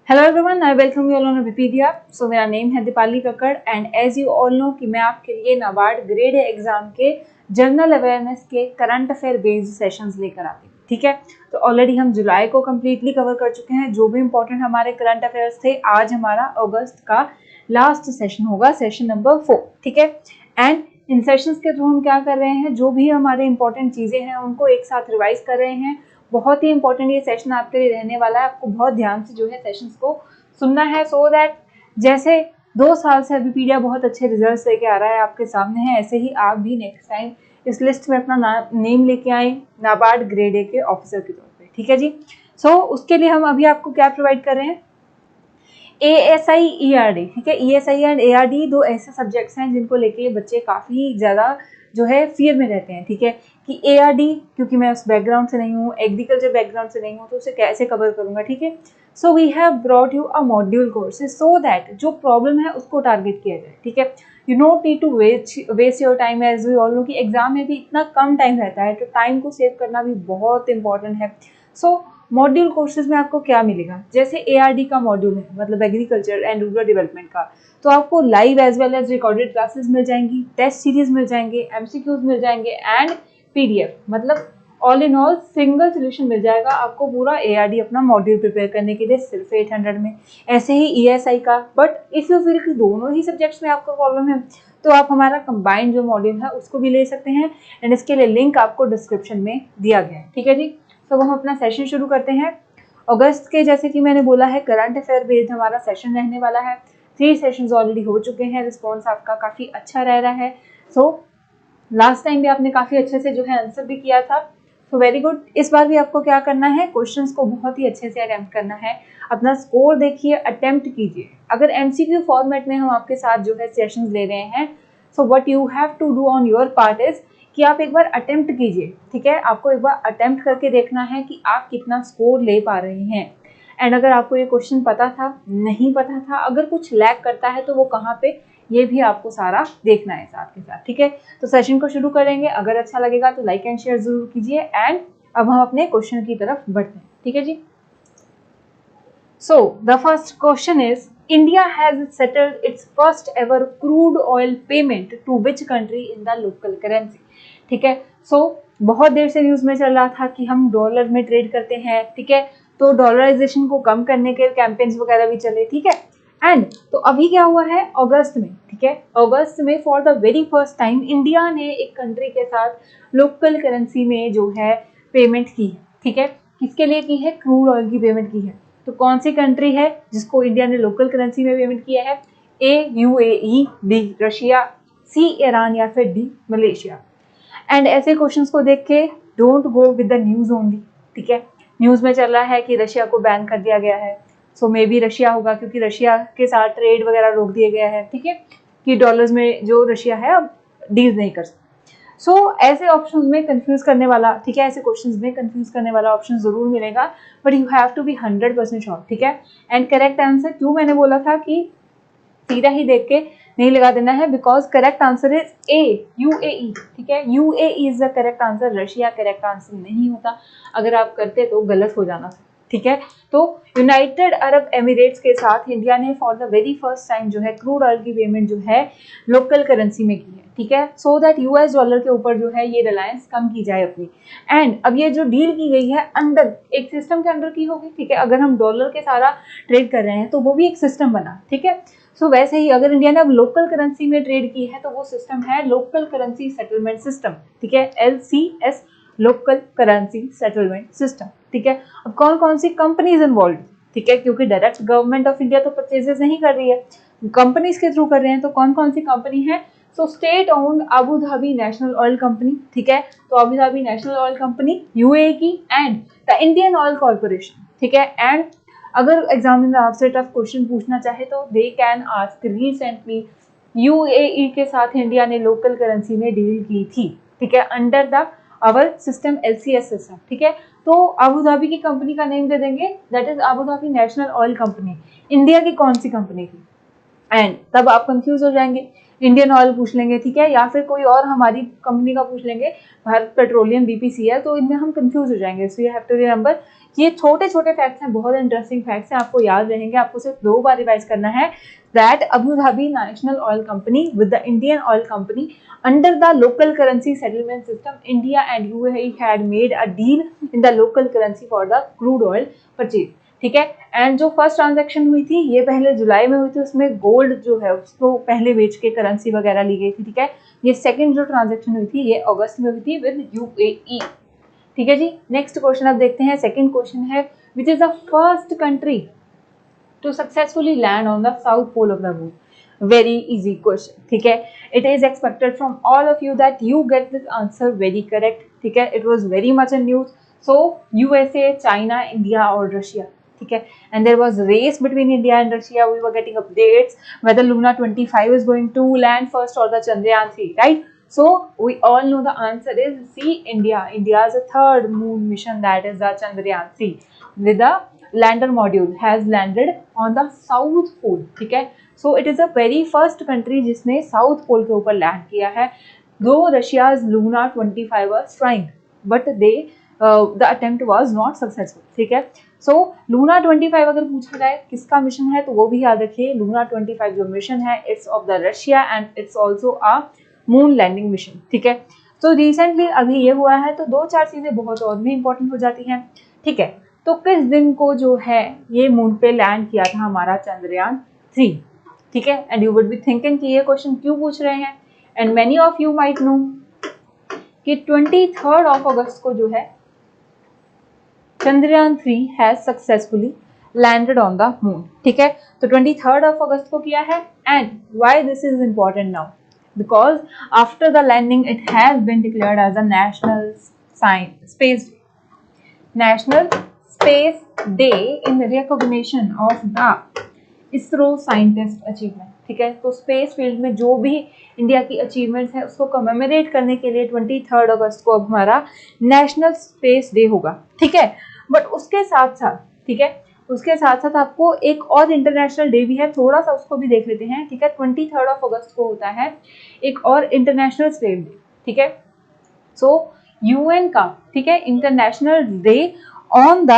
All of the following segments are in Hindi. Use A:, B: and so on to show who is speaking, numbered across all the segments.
A: Hello everyone, I welcome you all on Vipedia. So मेरा नेम है Deepali Kakkar and as you all know कि मैं आपके लिए नाबार्ड ग्रेड ए एग्जाम के जनरल अवेयरनेस के करंट अफेयर बेस्ड सेशंस लेकर आती हूँ। ठीक है, तो ऑलरेडी हम जुलाई को कम्प्लीटली कवर कर चुके हैं। जो भी इंपॉर्टेंट हमारे करंट अफेयर्स थे, आज हमारा अगस्त का लास्ट सेशन होगा, सेशन नंबर 4। ठीक है, एंड इन सेशंस के थ्रू हम क्या कर रहे हैं, जो भी हमारे इंपॉर्टेंट चीज़ें हैं उनको एक साथ रिवाइज कर रहे हैं। बहुत ही इंपॉर्टेंट ये सेशन आपके लिए रहने वाला है। आपको बहुत ध्यान से जो है सेशंस को सुनना है, सो दैट जैसे 2 साल से विपीडिया बहुत अच्छे रिजल्ट्स लेके आ रहा है, आपके सामने है, ऐसे ही आप भी नेक्स्ट टाइम इस लिस्ट में अपना नेम लेके आए नाबार्ड ग्रेड ए के ऑफिसर के तौर पे। ठीक है जी। सो उसके लिए हम अभी आपको क्या प्रोवाइड कर रहे हैं, ASI ERD। ठीक है, ESI एंड ARD दो ऐसे सब्जेक्ट्स हैं जिनको लेके बच्चे काफ़ी ज़्यादा जो है फियर में रहते हैं। ठीक है, कि ARD क्योंकि मैं उस बैकग्राउंड से नहीं हूँ, एग्रीकल्चर बैकग्राउंड से नहीं हूँ, तो उसे कैसे कवर करूँगा। ठीक है, so we have brought you a module course so that जो प्रॉब्लम है उसको टारगेट किया जाए। ठीक है, you not need to waste your time, as we all know कि एग्जाम में भी इतना कम टाइम रहता है, तो टाइम को सेव करना भी बहुत इंपॉर्टेंट है। सो मॉड्यूल कोर्सेज में आपको क्या मिलेगा, जैसे ARD का मॉड्यूल है, मतलब एग्रीकल्चर एंड रूरल डेवलपमेंट का, तो आपको live as well as recorded classes मिल जाएंगी, टेस्ट सीरीज मिल जाएंगे, MCQs मिल जाएंगे एंड PDF, मतलब all in all single solution मिल जाएगा आपको पूरा ARD अपना मॉड्यूल प्रिपेयर करने के लिए सिर्फ 800 में। ऐसे ही ESI का, बट इफ यू फील कि दोनों ही सब्जेक्ट्स में आपको प्रॉब्लम है तो आप हमारा कंबाइंड जो मॉड्यूल है उसको भी ले सकते हैं, एंड इसके लिए लिंक आपको डिस्क्रिप्शन में दिया गया है। ठीक है जी। तो हम अपना सेशन शुरू करते हैं। अगस्त के, जैसे कि मैंने बोला है, करंट अफेयर बेस्ड हमारा सेशन रहने वाला है। 3 सेशंस ऑलरेडी हो चुके हैं, रिस्पॉन्स आपका काफ़ी अच्छा रह रहा है। सो लास्ट टाइम भी आपने काफ़ी अच्छे से जो है आंसर भी किया था, सो वेरी गुड। इस बार भी आपको क्या करना है, क्वेश्चंस को बहुत ही अच्छे से अटेम्प्ट करना है। अपना स्कोर देखिए, अटेम्प्ट कीजिए। अगर MCQ फॉर्मेट में हम आपके साथ जो है सेशंस ले रहे हैं, so what you have to do on your part is कि आप एक बार अटेम्प्ट कीजिए। ठीक है, आपको एक बार अटेम्प्ट करके देखना है कि आप कितना स्कोर ले पा रहे हैं। एंड अगर आपको ये क्वेश्चन पता था, नहीं पता था, अगर कुछ लैग करता है तो वो कहाँ पे, ये भी आपको सारा देखना है साथ के साथ। ठीक है, तो सेशन को शुरू करेंगे। अगर अच्छा लगेगा तो लाइक एंड शेयर जरूर कीजिए। एंड अब हम अपने क्वेश्चन की तरफ बढ़ते हैं। ठीक है जी। So the first question is, India has settled its first ever crude oil payment to which country in the local currency. ठीक है, सो बहुत देर से न्यूज में चल रहा था कि हम डॉलर में ट्रेड करते हैं। ठीक है, तो डॉलराइजेशन को कम करने के कैंपेन्स वगैरह भी चले। ठीक है, एंड तो अभी क्या हुआ है, अगस्त में, ठीक है, अगस्त में for the very first time India ने एक कंट्री के साथ लोकल करेंसी में जो है पेमेंट की है। ठीक है, किसके लिए की है, क्रूड ऑयल की पेमेंट की है। तो कौन सी कंट्री है जिसको इंडिया ने लोकल करेंसी में पेमेंट किया है, A UAE, B Russia, C Iran या फिर D मलेशिया। एंड ऐसे क्वेश्चंस को देख के don't go with the news only. ठीक है, न्यूज में चल रहा है कि रशिया को बैन कर दिया गया है, सो मे बी रशिया होगा, क्योंकि रशिया के साथ ट्रेड वगैरह रोक दिया गया है। ठीक है, कि डॉलर्स में जो रशिया है अब डील नहीं कर सकता। सो ऐसे ऑप्शंस में कंफ्यूज करने वाला, ठीक है, ऐसे क्वेश्चंस में कंफ्यूज करने वाला ऑप्शन जरूर मिलेगा, but you have to be 100% sure. ठीक है, एंड करेक्ट आंसर क्यों मैंने बोला था कि सीधा ही देख के नहीं लगा देना है, because correct answer is A UAE। ठीक है, UAE is the correct answer, Russia correct answer नहीं होता। अगर आप करते तो गलत हो जाना था। ठीक है, तो यूनाइटेड अरब एमिरेट्स के साथ इंडिया ने for the very first time जो है क्रूड ऑयल की पेमेंट जो है लोकल करेंसी में की है। ठीक है, सो दैट US डॉलर के ऊपर जो है ये रिलायंस कम की जाए अपनी। एंड अब ये जो डील की गई है अंडर एक सिस्टम के अंडर की होगी। ठीक है, अगर हम डॉलर के सारा ट्रेड कर रहे हैं तो वो भी एक सिस्टम बना। ठीक है, सो वैसे ही अगर इंडिया ने अब लोकल करेंसी में ट्रेड की है तो वो सिस्टम है लोकल करेंसी सेटलमेंट सिस्टम। ठीक है, LCS, local currency settlement system. ठीक है, अब कौन कौन सी कंपनीज इन्वॉल्व, ठीक है, क्योंकि डायरेक्ट गवर्नमेंट ऑफ इंडिया तो परचेजेस नहीं कर रही है, कंपनीज के थ्रू कर रहे हैं, तो कौन कौन सी कंपनी है, so state owned Abu Dhabi national oil company. ठीक है, तो Abu Dhabi national oil company UAE की, and the Indian oil corporation. ठीक है, एंड अगर एग्जामिनर आपसे टफ क्वेश्चन पूछना चाहे तो they can ask, recently UAE के साथ इंडिया ने लोकल करेंसी में डील की थी। ठीक है, under the our system LCS system. ठीक है, तो अबू धाबी की कंपनी का नेम दे देंगे, that is Abu Dhabi national oil company. India की कौन सी कंपनी थी, एंड तब आप कंफ्यूज हो जाएंगे, इंडियन ऑयल पूछ लेंगे, ठीक है, या फिर कोई और हमारी कंपनी का पूछ लेंगे, भारत पेट्रोलियम BPCL, तो इनमें हम कंफ्यूज हो जाएंगे। So you have to remember ये छोटे छोटे फैक्ट्स हैं, बहुत इंटरेस्टिंग फैक्ट्स हैं, आपको याद रहेंगे, आपको सिर्फ 2 बार रिवाइज करना है। That Abu Dhabi national oil company with the Indian oil company under the local currency settlement system, India and UAE had made a deal in the local currency for the crude oil purchase, ठीक है। एंड जो फर्स्ट ट्रांजैक्शन हुई थी ये पहले जुलाई में हुई थी, उसमें गोल्ड जो है उसको पहले बेच के करेंसी वगैरह ली गई थी, ठीक है। ये सेकंड जो ट्रांजैक्शन हुई थी ये अगस्त में हुई थी विद यूएई, ठीक है जी। नेक्स्ट क्वेश्चन अब देखते हैं। सेकंड क्वेश्चन है which is the first country to successfully land on the south pole of the moon. Very easy question, ठीक है। It is expected from all of you that you get this answer very correct, ठीक है। It was very much in news. So USA, China, India और रशिया, ठीक है। And there was race between India and Russia, we were getting updates whether Luna 25 is going to land first or the Chandrayaan 3, right? So we all know the answer is C, India. India's third moon mission, that is the Chandrayaan 3 with the lander module has landed on the south pole, ठीक है। So it is the very first country जिसने साउथ पोल के ऊपर लैंड किया है। Though Russia's Luna 25 was trying, but the attempt was not successful, ठीक है। So Luna 25 अगर पूछा जाए किसका मिशन है तो वो भी याद रखिए, Luna 25 जो मिशन है it's of the Russia and it's also a moon landing mission, ठीक है। तो रिसेंटली अभी ये हुआ है तो 2-4 चीजें बहुत और भी इंपॉर्टेंट हो जाती हैं, ठीक है। तो किस दिन को जो है ये मून पे लैंड किया था हमारा चंद्रयान 3, ठीक है। And you would be thinking कि ये क्वेश्चन क्यों पूछ रहे हैं, and many of you might know कि 23 अगस्त को जो है Chandrayaan 3 has successfully landed on the moon, ठीक है। तो 23 अगस्त को किया है। And why this is important now, because after the landing it has been declared as a national space day in recognition of the ISRO scientist achievement, ठीक है। तो स्पेस फील्ड में जो भी इंडिया की अचीवमेंट्स है उसको कमेमोरेट करने के लिए 23 अगस्त को अब हमारा नेशनल स्पेस डे होगा, ठीक है। बट उसके साथ साथ, ठीक है, उसके साथ साथ आपको एक और इंटरनेशनल डे भी है, थोड़ा सा उसको भी देख लेते हैं, ठीक है। 23 अगस्त को होता है एक और इंटरनेशनल स्लेव डे, ठीक है। सो यूएन का, ठीक है, international day on the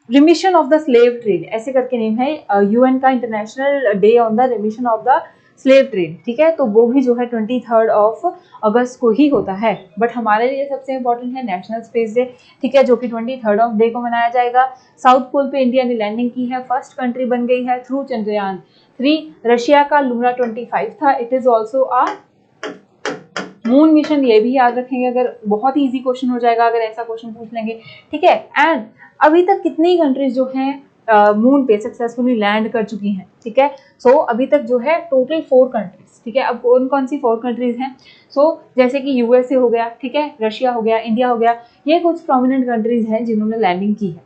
A: remission of the slave trade, ऐसे करके नेम है यूएन का, international day on the remission of the slave trade, ठीक है। तो वो भी जो है 23 अगस्त को ही होता है। बट हमारे लिए सबसे इंपॉर्टेंट है नेशनल स्पेस डे, ठीक है, जो कि 23 डे को मनाया जाएगा। साउथ पोल पे इंडिया ने लैंडिंग की है, फर्स्ट कंट्री बन गई है थ्रू चंद्रयान 3। रशिया का लूना 25 था। It is also a moon mission, ये भी याद रखेंगे, अगर बहुत ही इजी क्वेश्चन हो जाएगा अगर ऐसा क्वेश्चन पूछ लेंगे, ठीक है। एंड अभी तक कितनी कंट्रीज जो हैं मून पे सक्सेसफुली लैंड कर चुकी हैं, ठीक है। सो अभी तक जो है टोटल 4 कंट्रीज, ठीक है। अब कौन कौन सी 4 कंट्रीज हैं, जैसे कि यूएसए हो गया, ठीक है, रशिया हो गया, इंडिया हो गया, ये कुछ प्रोमिनेंट कंट्रीज हैं जिन्होंने लैंडिंग की है।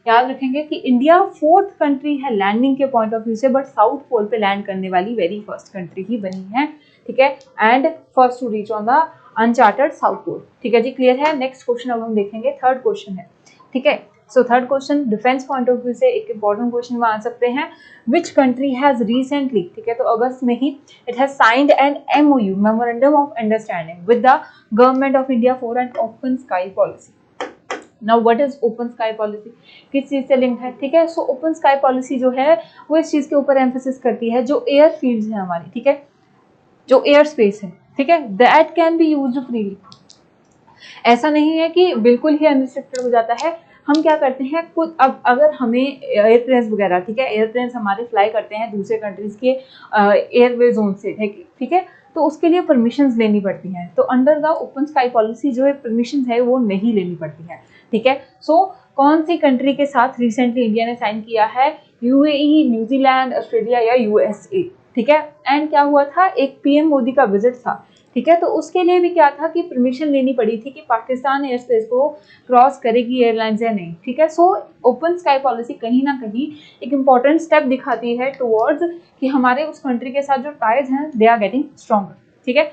A: याद रखेंगे कि इंडिया 4th कंट्री है लैंडिंग के पॉइंट ऑफ व्यू से, बट साउथ पोल पे लैंड करने वाली वेरी फर्स्ट कंट्री ही बनी है, ठीक है। And first to reach on the uncharted south pole, ठीक है जी, क्लियर है। नेक्स्ट क्वेश्चन अब हम देखेंगे, थर्ड क्वेश्चन है, ठीक है। Third question defence point of view से एक इंपॉर्टेंट क्वेश्चन मान सकते हैं। विच कंट्री हैज रिसेंटली, ठीक है, तो अगस्त में ही it has signed an MOU, memorandum of understanding, with the government of India for an open sky policy. Now what is open sky policy, किस चीज से लिंक्ड है, ठीक है। ओपन स्काई पॉलिसी जो है वो इस चीज के ऊपर एम्फेसिस करती है, जो एयर फील्ड्स है हमारी, ठीक है, जो एयर स्पेस है, ठीक है, that can be used freely. ऐसा नहीं है कि बिल्कुल ही अनरिस्ट्रिक्टेड हो जाता है। हम क्या करते हैं, कुछ अब अगर हमें एयरप्लेन्स वगैरह, ठीक है, एयरप्लेन्स हमारे फ्लाई करते हैं दूसरे कंट्रीज के एयरवे जोन से, ठीक है, तो उसके लिए परमिशंस लेनी पड़ती हैं। तो under the open sky policy जो है परमिशंस है वो नहीं लेनी पड़ती है, ठीक है। कौन सी कंट्री के साथ रिसेंटली इंडिया ने साइन किया है, यूएई, न्यूजीलैंड, ऑस्ट्रेलिया या यूएसए, ठीक है। एंड क्या हुआ था, एक पीएम मोदी का विजिट था, ठीक है, तो उसके लिए भी क्या था कि परमिशन लेनी पड़ी थी कि पाकिस्तान एयर स्पेस को क्रॉस करेगी एयरलाइंस या नहीं, ठीक है। ओपन स्काई पॉलिसी कहीं ना कहीं एक इंपॉर्टेंट स्टेप दिखाती है टुवर्ड्स कि हमारे उस कंट्री के साथ जो टाइज हैं दे आर गेटिंग स्ट्रॉन्गर, ठीक है।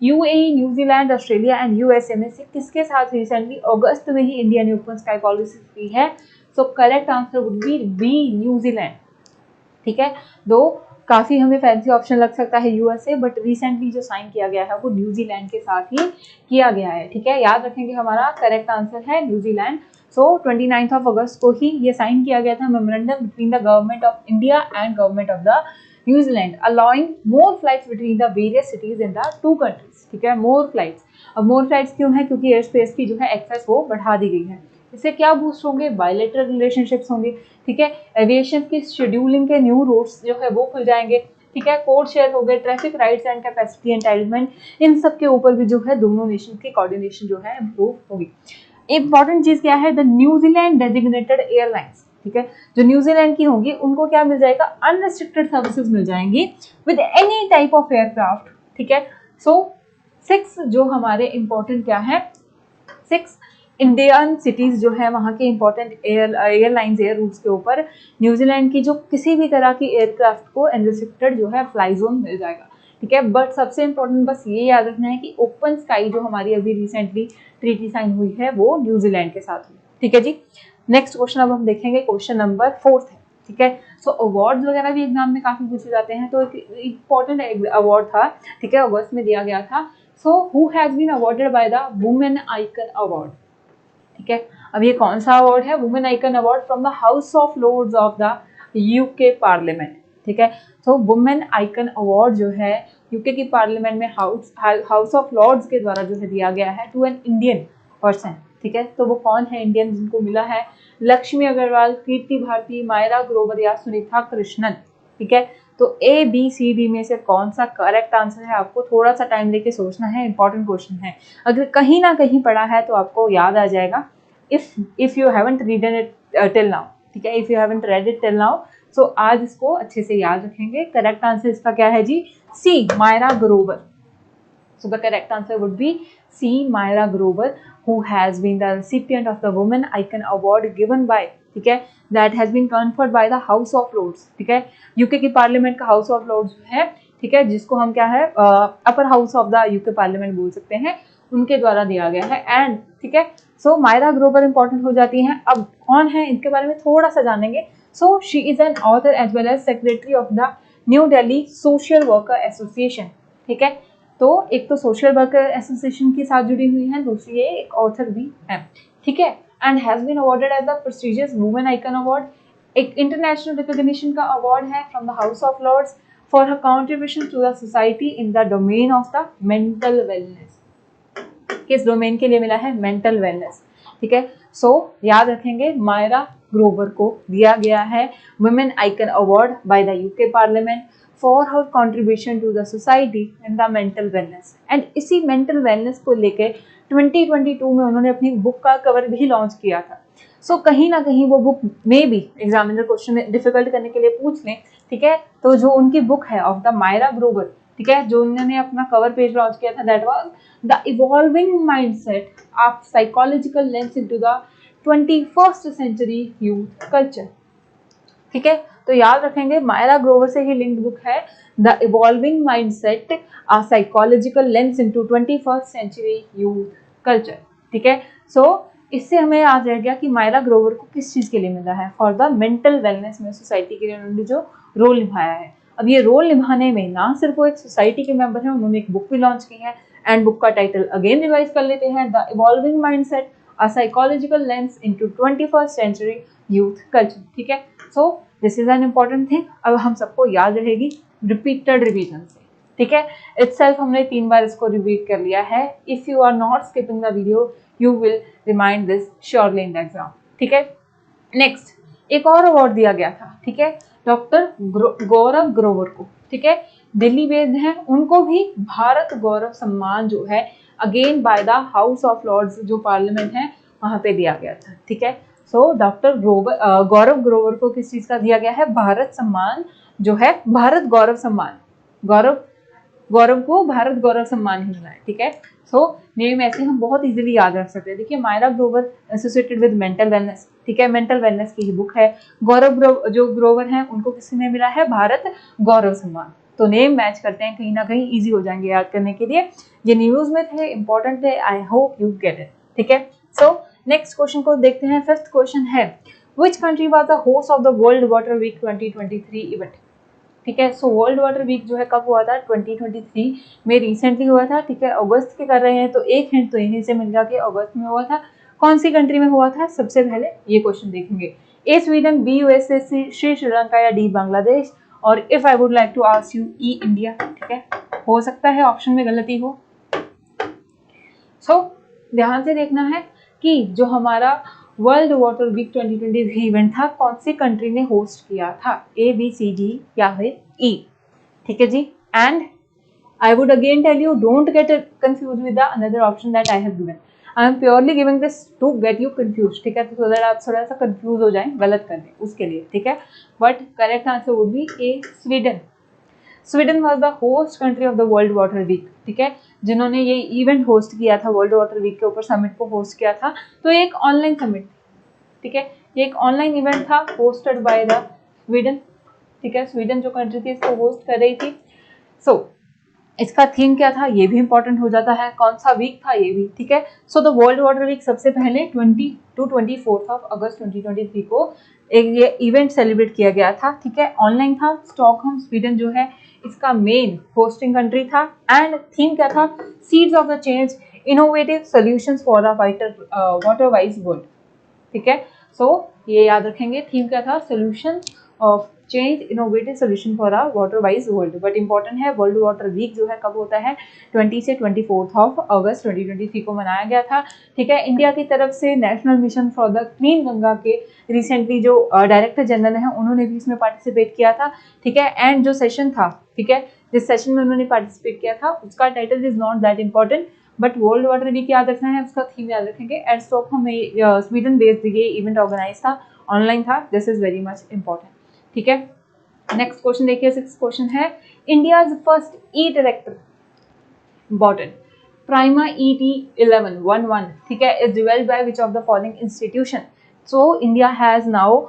A: UAE, New Zealand, Australia and USA में से किसके साथ रिसेंटली अगस्त में ही इंडिया ने ओपन स्काई पॉलिसी की है? Correct answer would B New Zealand, ठीक है। दो काफ़ी हमें फैंसी ऑप्शन लग सकता है यूएसए, बट रिसेंटली जो साइन किया गया है वो न्यूजीलैंड के साथ ही किया गया है, ठीक है। याद रखेंगे हमारा करेक्ट आंसर है न्यूजीलैंड। सो 29 अगस्त को ही ये साइन किया गया था memorandum between the government of India and government of the New Zealand allowing more flights between the various cities in the two countries. ठीक है, मोर फ्लाइट्स। अब मोर फ्लाइट्स क्यों है? क्योंकि एयर स्पेस की जो है एक्सेस वो बढ़ा दी गई है। इससे क्या बूस्ट होंगे? बायलैटरल रिलेशनशिप्स होंगे। ठीक है, एविएशन की शेड्यूलिंग के न्यू रूट्स जो है वो खुल जाएंगे। ठीक है, कोड शेयर हो गए, traffic rights and capacity entitlement, इन सब के ऊपर भी जो है दोनों नेशन की कोऑर्डिनेशन जो है इम्प्रूव होगी। इंपॉर्टेंट चीज क्या है? The New Zealand designated airlines. ठीक है, जो न्यूजीलैंड की होंगी उनको क्या मिल जाएगा? अनरिस्ट्रिक्टेड सर्विसेज मिल जाएंगी with any type of aircraft. ठीक है, सो 6 जो हमारे इंपॉर्टेंट क्या है? 6 इंडियन सिटीज जो है वहाँ के इंपॉर्टेंट एयरलाइंस एयर रूट्स के ऊपर न्यूजीलैंड की जो किसी भी तरह की एयरक्राफ्ट को अनरिस्ट्रिक्टेड जो है फ्लाई जोन मिल जाएगा। ठीक है, बट सबसे इंपॉर्टेंट बस ये याद रखना है कि ओपन स्काई जो हमारी अभी रिसेंटली ट्रीटी साइन हुई है वो न्यूजीलैंड के साथ हुई। ठीक है जी, नेक्स्ट क्वेश्चन अब हम देखेंगे, क्वेश्चन नंबर 4 है। ठीक है, सो अवार्ड्स वगैरह भी एग्जाम में काफी पूछे जाते हैं, तो एक इम्पॉर्टेंट अवार्ड था। ठीक है, अगस्त में दिया गया था। So who has been awarded by the women icon award. ठीक है, अब ये कौन सा अवार्ड है? Women icon award from the House of Lords of the UK parliament. ठीक है, तो वुमेन आइकन अवार्ड जो है यूके की पार्लियामेंट में हाउस ऑफ लॉर्ड्स के द्वारा जो है दिया गया है टू एन इंडियन पर्सन। ठीक है, तो वो कौन है इंडियन जिनको मिला है? लक्ष्मी अग्रवाल, कीर्ति भारती, मायरा ग्रोवर या सुनीता कृष्णन। ठीक है, तो ABCD में से कौन सा करेक्ट आंसर है? आपको थोड़ा सा टाइम लेके सोचना है, इंपॉर्टेंट क्वेश्चन है। अगर कहीं ना कहीं पढ़ा है तो आपको याद आ जाएगा। If you haven't readen it till now. ठीक है, if you haven't read it till now, so आज इसको अच्छे से याद रखेंगे। करेक्ट आंसर इसका क्या है जी? सी, Myra Grover. So the correct answer would be C, Myra Grover, who has been the recipient of the Women Icon Award given by, ठीक है, that has been conferred by the House of Lords। ठीक है, यूके की पार्लियामेंट का हाउस ऑफ लॉर्ड्स है। ठीक है, जिसको हम क्या है upper house of the UK parliament बोल सकते हैं, उनके द्वारा दिया गया है। एंड ठीक है, सो मायरा ग्रोवर इंपॉर्टेंट हो जाती हैं। अब कौन है इनके बारे में थोड़ा सा जानेंगे। So she is an author as well as secretary of the new Delhi social worker association. ठीक है, तो एक तो सोशल वर्कर एसोसिएशन के साथ जुड़ी हुई है, दूसरी ये एक ऑथर भी है। ठीक है, and has been awarded at the prestigious women icon award. एक इंटरनेशनल रिकॉग्निशन का अवार्ड है from the House of Lords for her contribution to the society in the domain of the mental wellness. किस डोमेन के लिए मिला है? Mental wellness. ठीक है, सो याद रखेंगे मायरा ग्रोवर को दिया गया है women icon award by the UK parliament for her contribution to the society in the mental wellness. And इसी मेंटल वेलनेस को लेके 2022 में उन्होंने अपनी बुक का कवर भी लॉन्च किया था। सो कहीं ना कहीं वो बुक में भी एग्जामिनर क्वेश्चन डिफिकल्ट करने के लिए पूछ लें। ठीक है, तो जो उनकी बुक है ऑफ द मायरा ग्रोवर, ठीक है, जो उन्होंने अपना कवर पेज लॉन्च किया था, that was the evolving mindset of psychological lens into the 21st century youth culture. ठीक है, तो याद रखेंगे मायरा ग्रोवर से ही लिंक्ड बुक है the evolving mindset a psychological lens into 21st century youth culture. ठीक है, सो इससे हमें याद रह गया कि मायरा ग्रोवर को किस चीज के लिए मिला है? फॉर द मेंटल वेलनेस में सोसाइटी के लिए उन्होंने जो रोल निभाया है। अब ये रोल निभाने में ना सिर्फ वो एक सोसाइटी के मेंबर है, उन्होंने एक बुक भी लॉन्च की है। एंड बुक का टाइटल अगेन रिवाइज कर लेते हैं, the evolving mindset a psychological lens into 21st century youth culture. ठीक है, so this is an important thing. अब हम सबको याद रहेगी रिपीटेड रिवीजन से। ठीक है, इटसेल्फ हमने 3 बार इसको रिपीट कर लिया है। If you are not skipping the video you will remind this surely in the exam. ठीक है, नेक्स्ट एक और अवार्ड दिया गया था। ठीक है, डॉक्टर गौरव ग्रोवर को, ठीक है, दिल्ली बेस्ड हैं, उनको भी भारत गौरव सम्मान जो है again by the House of Lords जो पार्लियामेंट है वहां पे दिया गया था। ठीक है, सो डॉक्टर गौरव ग्रोवर को किस चीज का दिया गया है? भारत सम्मान जो है, भारत गौरव सम्मान। गौरव को भारत गौरव सम्मान ही मिला है। ठीक है, सो नेम ऐसे हम बहुत इजीली याद रख सकते हैं। देखिए, Myra Grover associated with mental wellness. ठीक है, मेंटल वेलनेस की ही बुक है। गौरव जो ग्रोवर हैं उनको किसने मिला है? भारत गौरव सम्मान। तो नेम मैच करते हैं, कहीं ना कहीं इजी हो जाएंगे याद करने के लिए। ये न्यूज में थे, इंपॉर्टेंट है, I hope you get it. ठीक है, सो नेक्स्ट क्वेश्चन को देखते हैं। 5th क्वेश्चन है, which country was the host of the world water week 2023 event. ठीक है, सो वर्ल्ड वाटर वीक जो है कब हुआ था? 2023 में रिसेंटली हुआ था। ठीक है, अगस्त के कर रहे हैं, तो एक हिंट तो यहीं से मिल गया कि अगस्त में हुआ था। कौन सी कंट्री में हुआ था, सबसे पहले ये क्वेश्चन देखेंगे। A Sweden, B USA, C Sri Lanka या डी बांग्लादेश। और if I would like to ask you, E India. ठीक है, हो सकता है ऑप्शन में गलती हो। ध्यान से देखना है कि जो हमारा वर्ल्ड वाटर वीक 2023 इवेंट था, कौन सी कंट्री ने होस्ट किया था, ए बी सी डी या फिर ई। ठीक है जी। And I would again tell you, don't get confused with the another option that I have given. I am purely giving this to get you confused. ठीक है, तो so that आप थोड़ा सा confuse हो जाएं गलत करने उसके लिए। ठीक है, but correct answer would be A, Sweden. Sweden was the host country of the World Water Week. ठीक है, जिन्होंने ये इवेंट होस्ट किया था, वर्ल्ड वाटर वीक के ऊपर समिट को होस्ट किया था। तो ये एक ऑनलाइन समिट, ठीक है, ये एक ऑनलाइन इवेंट था होस्टेड बाय द स्वीडन। ठीक है, स्वीडन जो कंट्री थी इसको होस्ट कर रही थी। इसका थीम क्या था ये भी इंपॉर्टेंट हो जाता है, कौन सा वीक था ये भी। ठीक है, so the world water week सबसे पहले 20 to 24 अगस्त 2023 को एक ये इवेंट सेलिब्रेट किया गया था। ठीक है, ऑनलाइन था। स्टॉकहोम स्वीडन जो है इसका मेन होस्टिंग कंट्री था। एंड थीम क्या था, seeds of the change, innovative solutions for a water wise world. ठीक है, सो ये याद रखेंगे, थीम क्या था, solution of change, innovative solution for a water wise world. But important है, वर्ल्ड वाटर वीक जो है कब होता है, 20 से 24 अगस्त 2023 को मनाया गया था। ठीक है, इंडिया की तरफ से national mission for the clean Ganga के रिसेंटली जो डायरेक्टर जनरल हैं उन्होंने भी इसमें पार्टिसिपेट किया था। ठीक है, एंड जो सेशन था, ठीक है, जिस सेशन में उन्होंने पार्टिसिपेट किया था उसका title is not that important, but world water week याद रखना है, उसका थीम याद रखेंगे। एट स्टॉकहोम में स्वीडन बेस्ड ये इवेंट ऑर्गेनाइज था, ऑनलाइन था। This is very much important. ठीक है, नेक्स्ट क्वेश्चन देखिए, 6th क्वेश्चन है, India's first e director important Prima ET1111, ठीक है, is developed by which of the following institution. So India has now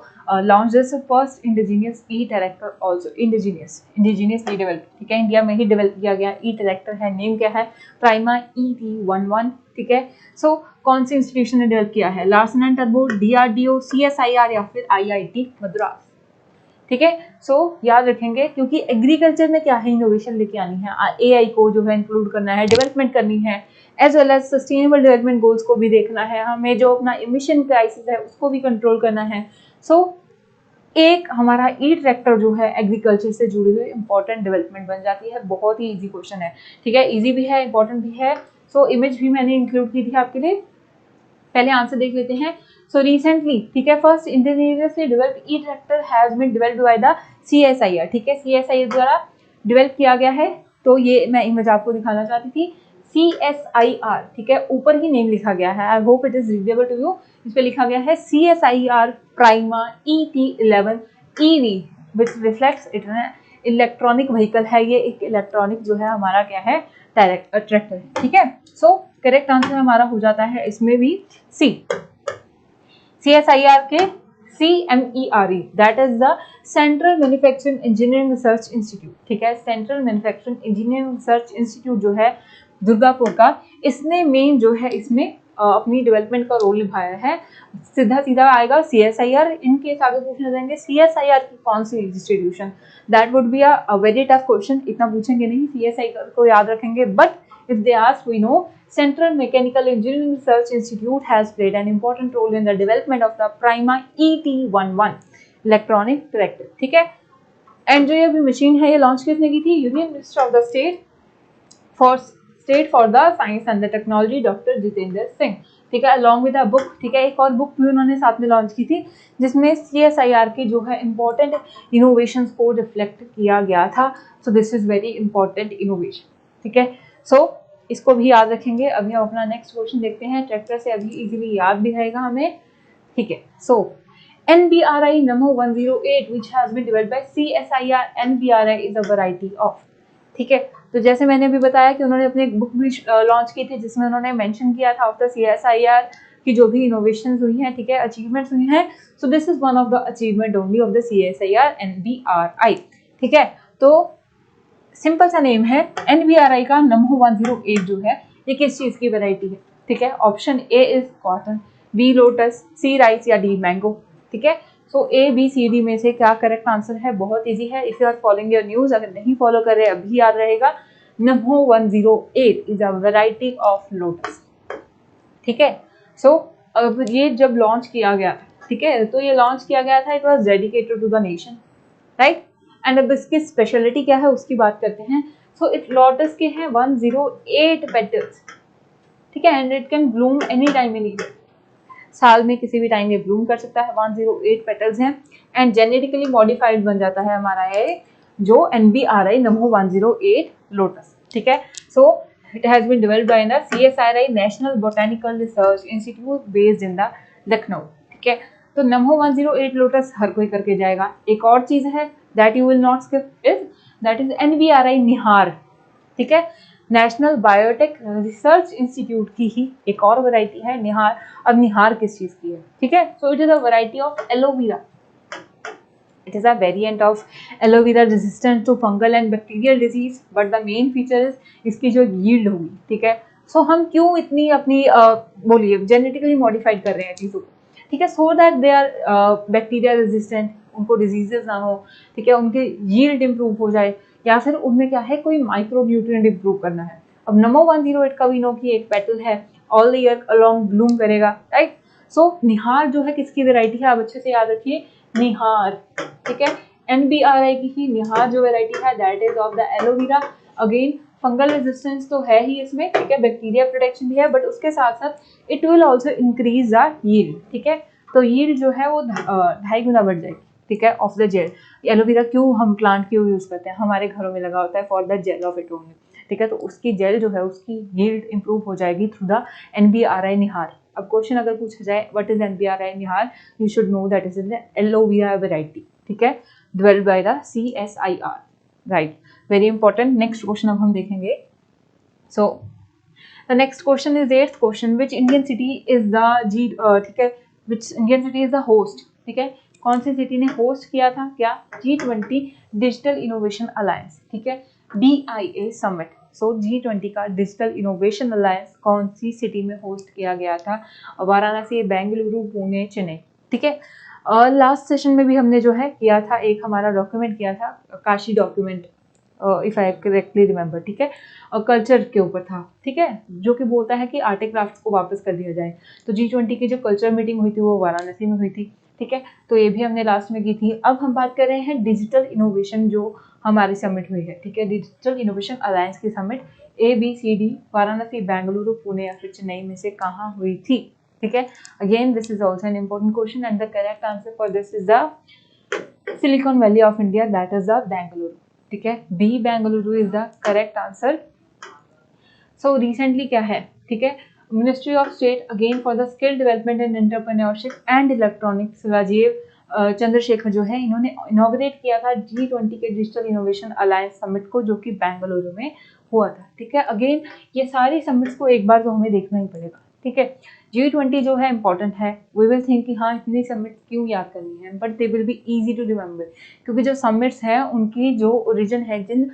A: launch this first indigenous E director also, indigenously develop. ठीक है, इंडिया में ही डेवलप किया गया ई डायरेक्टर है, नेम क्या है, प्राइमा ET11। ठीक है, सो कौन सी इंस्टीट्यूशन ने डेवलप किया है, Larsen and turbo, DRDO, CSIR या फिर IIT मद्रास। ठीक है, सो याद रखेंगे, क्योंकि एग्रीकल्चर में क्या है, इनोवेशन लेके आनी है, AI को जो है इंक्लूड करना है, डेवलपमेंट करनी है, as well as sustainable development goals को भी देखना है, हमें जो अपना इमिशन क्राइसिस है उसको भी कंट्रोल करना है। सो एक हमारा ई ट्रैक्टर जो है एग्रीकल्चर से जुड़ी हुई इंपॉर्टेंट डेवलपमेंट बन जाती है। बहुत ही इजी क्वेश्चन है। ठीक है, इजी भी है, इंपॉर्टेंट भी है। सो इमेज भी मैंने इंक्लूड की थी आपके लिए, पहले आंसर देख लेते हैं। सो रिसेंटली, ठीक है, first indigenously developed e tractor has been developed by the CSIR। ठीक है, CSIR द्वारा डेवलप किया गया है। तो ये मैं इमेज आपको दिखाना चाहती थी, CSIR। ठीक है, ऊपर ही नेम लिखा गया है, I hope it is readable to you. इस पे लिखा गया है CSIR Prima ET11 EV which reflects it electronic vehicle है। ये एक इलेक्ट्रॉनिक जो है हमारा क्या है, ट्रैक्टर है। ठीक है, सो करेक्ट आंसर हमारा हो जाता है इसमें भी C, CSIR के CMERE, that is the central manufacturing engineering research institute. ठीक है, central manufacturing engineering research institute जो है दुर्गापुर का, इसने मेन जो है इसमें अपनी डेवलपमेंट का रोल निभाया है। सीधा सीधा आएगा CSIR। इन केस आगे पूछने देंगे CSIR की कौन सी institution, that would be a very tough question. इतना पूछेंगे नहीं, CSIR को याद रखेंगे। But if they ask, we know Central Mechanical Engineering Research Institute has played an important role in the development of the Prima ET11 electronic tractor। ठीक है, एंड जो ये भी मशीन है ये लॉन्च किसने की थी, union minister of the state for the science and the technology doctor Jitendra Singh. ठीक है, अलॉन्ग विद अ बुक। ठीक है, एक और बुक भी उन्होंने साथ में लॉन्च की थी जिसमें CSIR की जो है इंपॉर्टेंट इनोवेशंस को रिफ्लेक्ट किया गया था। सो this is very important innovation. ठीक है, सो इसको भी याद रखेंगे। अभी हम अपना नेक्स्ट क्वेश्चन देखते हैं, ट्रैक्टर से अभी इजीली याद भी रहेगा हमें। ठीक है, सो NBRI NAMO 108 which has been developed by CSIR NBRI is a variety of। ठीक है, तो जैसे मैंने अभी बताया कि उन्होंने अपनी एक बुक भी लॉन्च की थी जिसमें उन्होंने मेंशन किया था ऑफ द CSIR की जो भी इनोवेशंस हुई हैं, ठीक है, अचीवमेंट्स हुई हैं। सो this is one of the achievement only of the CSIR NBRI। ठीक है, तो सिंपल सा नेम है NBRI का NAMO 108 जो है ये किस चीज की वैरायटी है। ठीक है, option A is cotton, B lotus, C rice या D मैंगो। ठीक है, सो ABCD में से क्या करेक्ट आंसर है, बहुत इजी है। If you are following your news, अगर नहीं फॉलो कर रहे अभी याद रहेगा, NAMO 108 is a variety of lotus. ठीक है, सो अब ये जब लॉन्च किया गया था, ठीक है, तो ये लॉन्च किया गया था, it was dedicated to the nation, right. And अब इसकी स्पेशलिटी क्या है उसकी बात करते हैं। सो इट लोटस के हैं 108 पेटल्स, ठीक है, and it can Bloom any time in year, साल में किसी भी टाइम ये ब्लूम कर सकता है। 108 पेटल्स हैं एंड जेनेटिकली मॉडिफाइड बन जाता है हमारा ये जो NBRI नमो 108 लोटस, ठीक है। So it has been developed by the CSIRI national botanical research institute based in the Lucknow, ठीक है। तो नमो 108 लोटस हर कोई करके जाएगा। एक और चीज है that you will not skip is that is NBRI निहार, ठीक है, नेशनल बायोटेक रिसर्च इंस्टीट्यूट की ही एक और वैरायटी है निहार। अब निहार किस चीज की है, ठीक है, so it is a variety of aloe vera, it is a variant of aloe vera resistant to fungal and bacterial disease, but the main feature is इसकी जो यील्ड होगी, ठीक है। सो हम क्यों इतनी अपनी बोलिए जेनेटिकली मॉडिफाइड कर रहे हैं चीजों को, ठीक है, so that they are bacteria resistant, उनको डिजीजेस ना हो, ठीक है, उनके यील्ड इंप्रूव हो जाए, या फिर उनमें क्या है कोई माइक्रो न्यूट्रिएंट इंप्रूव करना है। अब नमो 108 का वी नो की एक पेटल है, all the year along Bloom करेगा, राइट। सो निहार जो है किसकी वेराइटी है, आप अच्छे से याद रखिए, निहार, ठीक है, NBRI की ही निहार जो वेराइटी है that is of the aloe vera. Again fungal resistance तो है ही इसमें, ठीक है, बैक्टीरिया प्रोटेक्शन भी है, बट उसके साथ साथ it will also increase the yield, ठीक है। तो यील्ड जो है वो 2.5 गुना बढ़ जाएगी, ठीक है, ऑफ द जेल। एलोवेरा क्यों हम प्लांट क्यों यूज करते हैं, हमारे घरों में लगा होता है for the gel of it only, ठीक है, तो उसकी जेल जो है उसकी यील्ड इंप्रूव हो जाएगी थ्रू द NBRI निहार। अब क्वेश्चन अगर पूछा जाए what is NBRI Nihar, you should know that is the aloe vera, ठीक है, developed by the CSIR, right, very important. Next question अब हम देखेंगे। So the next question is 8th question, which Indian city is the जी, ठीक है, which Indian city is the host, ठीक है, कौन सी सिटी ने होस्ट किया था क्या, G20 डिजिटल इनोवेशन अलायंस, ठीक है, DIA समिट। सो G20 का डिजिटल इनोवेशन अलायंस कौन सी सिटी में होस्ट किया गया था, वाराणसी, बेंगलुरु, पुणे, चेन्नई, ठीक है। लास्ट सेशन में भी हमने जो है किया था, एक हमारा डॉक्यूमेंट किया था, Kashi document, if I correctly remember, ठीक है, कल्चर के ऊपर था, ठीक है, जो कि बोलता है कि आर्ट एंड क्राफ्ट को वापस कर दिया जाए। तो G20 की जो कल्चर मीटिंग हुई थी वो वाराणसी में हुई थी, ठीक है, तो ये भी हमने लास्ट में की थी। अब हम बात कर रहे हैं डिजिटल इनोवेशन जो हमारी समिट हुई है, ठीक है, डिजिटल इनोवेशन अलायंस की समिट ABCD वाराणसी, बेंगलुरु, पुणे या फिर चेन्नई में से कहाँ हुई थी, ठीक है। Again this is also an important question and the correct answer for this is the silicon valley of India, that is the Bengaluru, ठीक है, B Bengaluru is the correct answer. So recently क्या है, ठीक है, ministry of state again for the skill development and entrepreneurship and electronics, Rajeev Chandrasekhar जो है, इन्होंने इनॉग्रेट किया था G20 के डिजिटल इनोवेशन अलायंस समिट को, जो कि बेंगलुरु में हुआ था, ठीक है। अगेन ये सारी समिट्स को एक बार तो हमें देखना ही पड़ेगा, ठीक है। G20 जो है इंपॉर्टेंट है, वी विल थिंक कि हाँ इतनी समिट्स क्यों याद करनी है, but they will be easy to remember, क्योंकि जो समिट्स हैं उनकी जो ओरिजिन है, जिन